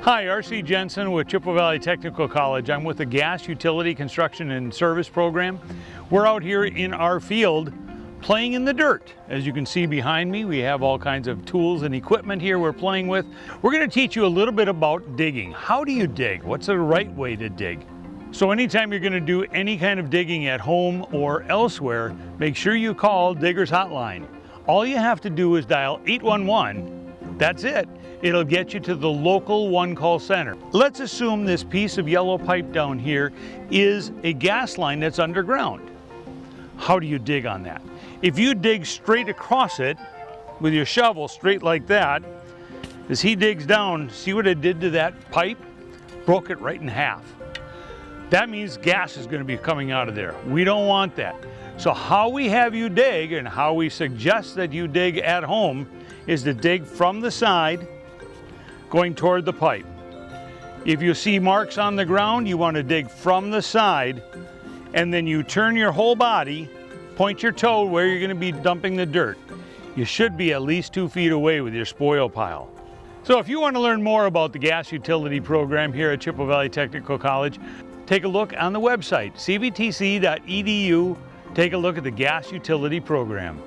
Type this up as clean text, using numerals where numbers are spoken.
Hi, R.C. Jensen with Chippewa Valley Technical College. I'm with the Gas Utility Construction and Service Program. We're out here in our field playing in the dirt. As you can see behind me, we have all kinds of tools and equipment here we're playing with. We're going to teach you a little bit about digging. How do you dig? What's the right way to dig? So anytime you're going to do any kind of digging at home or elsewhere, make sure you call Digger's Hotline. All you have to do is dial 811. That's it. It'll get you to the local one-call center. Let's assume this piece of yellow pipe down here is a gas line that's underground. How do you dig on that? If you dig straight across it with your shovel, straight like that, as he digs down, see what it did to that pipe? Broke it right in half. That means gas is going to be coming out of there. We don't want that. So how we have you dig and how we suggest that you dig at home is to dig from the side going toward the pipe. If you see marks on the ground, you want to dig from the side, and then you turn your whole body, point your toe where you're going to be dumping the dirt. You should be at least 2 feet away with your spoil pile. So if you want to learn more about the gas utility program here at Chippewa Valley Technical College, take a look on the website, cvtc.edu. Take a look at the gas utility program.